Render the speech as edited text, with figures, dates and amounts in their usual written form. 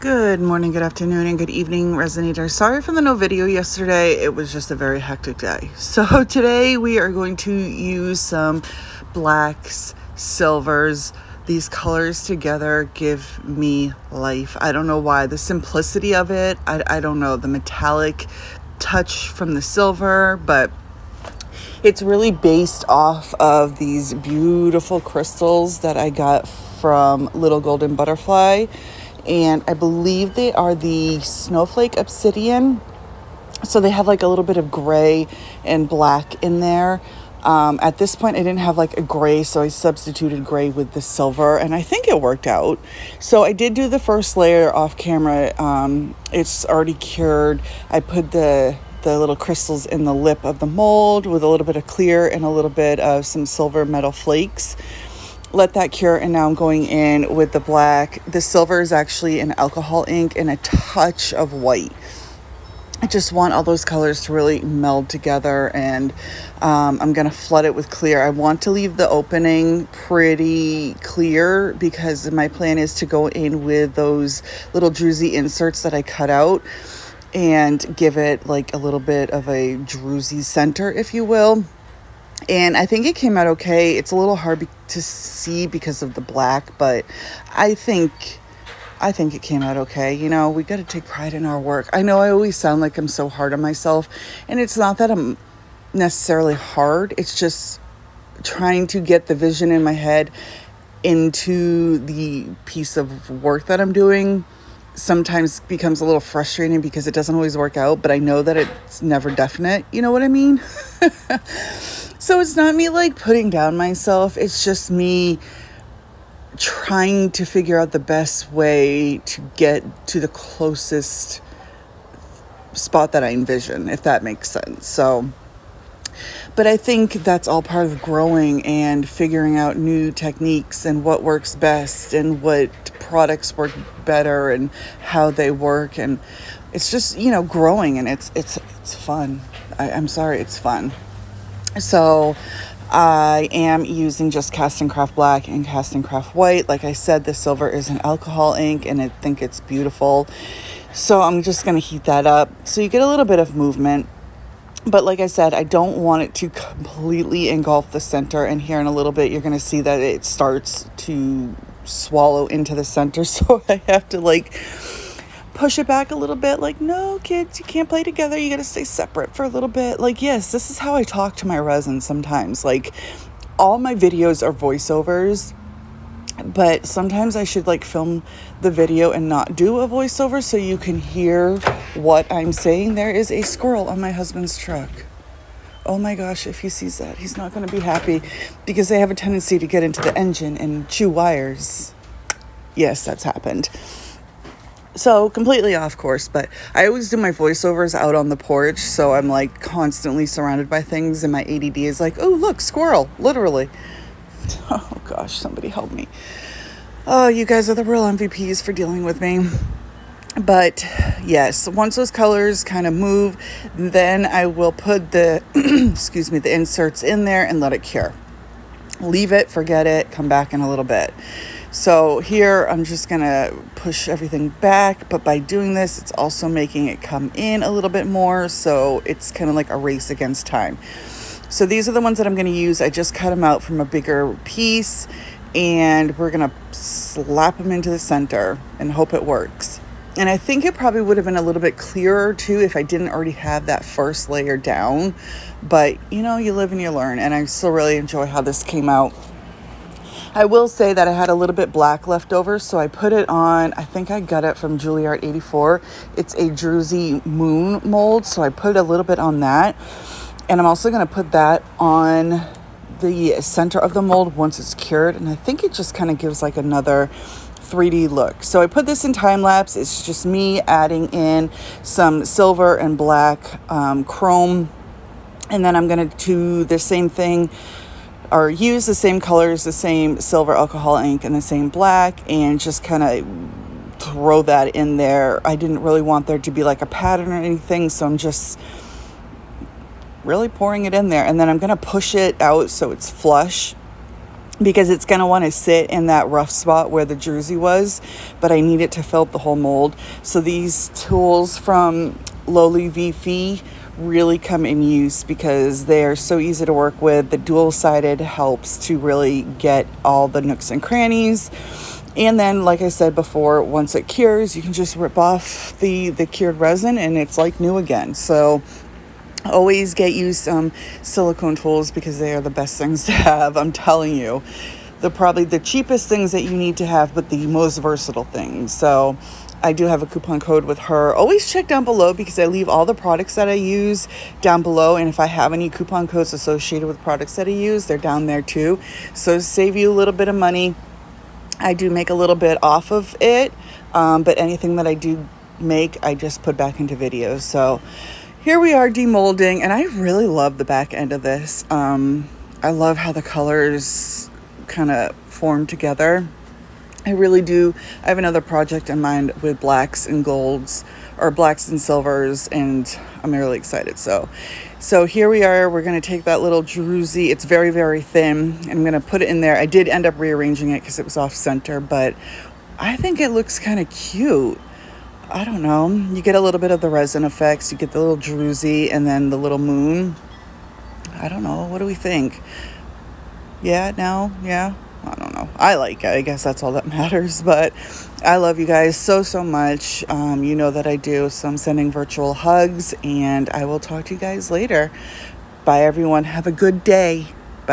Good morning, good afternoon, and good evening, Resinators. Sorry for the no video yesterday. It was just a very hectic day. So today we are going to use some blacks, silvers. These colors together give me life. I don't know why. The simplicity of it, I don't know. The metallic touch from the silver, but it's really based off of these beautiful crystals that I got from Little Golden Butterfly. And I believe they are the Snowflake Obsidian. So they have like a little bit of gray and black in there. At this point, I didn't have like a gray, so I substituted gray with the silver, and I think it worked out. So I did do the first layer off camera. It's already cured. I put the little crystals in the lip of the mold with a little bit of clear and a little bit of some silver metal flakes. Let that cure, and now I'm going in with the black. The silver is actually an alcohol ink and a touch of white. I just want all those colors to really meld together, and I'm going to flood it with clear. I want to leave the opening pretty clear because my plan is to go in with those little druzy inserts that I cut out and give it like a little bit of a druzy center, if you will. And I think it came out okay. It's a little hard to see because of the black, but I think it came out okay. You know, we got to take pride in our work. I know I always sound like I'm so hard on myself, and it's not that I'm necessarily hard. It's just trying to get the vision in my head into the piece of work that I'm doing. Sometimes becomes a little frustrating because it doesn't always work out, but I know that it's never definite. You know what I mean? So it's not me like putting down myself. It's just me trying to figure out the best way to get to the closest spot that I envision, if that makes sense. So, but I think that's all part of growing and figuring out new techniques and what works best and what products work better and how they work. And it's just, you know, growing, and it's fun. I'm sorry, it's fun. So I am using just Cast and Craft Black and Cast and Craft White. Like I said, the silver is an alcohol ink, and I think it's beautiful. So I'm just going to heat that up so you get a little bit of movement. But like I said, I don't want it to completely engulf the center. And here in a little bit, you're going to see that it starts to swallow into the center. So I have to like push it back a little bit. Like, no, kids, you can't play together. You got to stay separate for a little bit. Like, yes, this is how I talk to my resin sometimes. Like, all my videos are voiceovers, but sometimes I should like film the video and not do a voiceover so you can hear what I'm saying. There is a squirrel on my husband's truck. Oh my gosh, if he sees that, he's not going to be happy because they have a tendency to get into the engine and chew wires. Yes, that's happened. So completely off course, but I always do my voiceovers out on the porch. So I'm like constantly surrounded by things, and my ADD is like, oh, look, squirrel, literally. Oh gosh, somebody help me. Oh, you guys are the real MVPs for dealing with me. But yes, once those colors kind of move, then I will put the, the inserts in there and let it cure. Leave it, forget it, come back in a little bit. So here I'm just going to push everything back, but by doing this, it's also making it come in a little bit more. So it's kind of like a race against time. So these are the ones that I'm going to use. I just cut them out from a bigger piece, and we're going to slap them into the center and hope it works. And I think it probably would have been a little bit clearer too if I didn't already have that first layer down. But you know, you live and you learn, and I still really enjoy how this came out. I will say that I had a little bit black left over, so I put it on. I think I got it from Juilliard 84. It's a druzy moon mold, so I put a little bit on that. And I'm also going to put that on the center of the mold once it's cured. And I think it just kind of gives like another 3D look. So I put this in time lapse. It's just me adding in some silver and black chrome. And then I'm going to do the same thing, or use the same colors, the same silver alcohol ink and the same black, and just kind of throw that in there. I didn't really want there to be like a pattern or anything, so I'm just really pouring it in there. And then I'm going to push it out so it's flush, because it's going to want to sit in that rough spot where the jersey was, but I need it to fill up the whole mold. So these tools from Lolivefe really come in use because they are so easy to work with. The dual-sided helps to really get all the nooks and crannies. And then, like I said before, once it cures, you can just rip off the cured resin and it's like new again. So always get you some silicone tools because they are the best things to have. I'm telling you, they're probably the cheapest things that you need to have, but the most versatile things. So I do have a coupon code with her. Always check down below because I leave all the products that I use down below. And if I have any coupon codes associated with products that I use, they're down there too. So save you a little bit of money. I do make a little bit off of it, but anything that I do make, I just put back into videos. So here we are demolding, and I really love the back end of this. I love how the colors kind of form together. I really do. I have another project in mind with blacks and golds, or blacks and silvers, and I'm really excited. So here we are. We're going to take that little druzy. It's very, very thin, and I'm going to put it in there. I did end up rearranging it because it was off center, but I think it looks kind of cute. I don't know. You get a little bit of the resin effects. You get the little druzy and then the little moon. I don't know. What do we think? Yeah, no, yeah. I don't know. I like it. I guess that's all that matters. But I love you guys so, so much. You know that I do. So I'm sending virtual hugs, and I will talk to you guys later. Bye, everyone. Have a good day.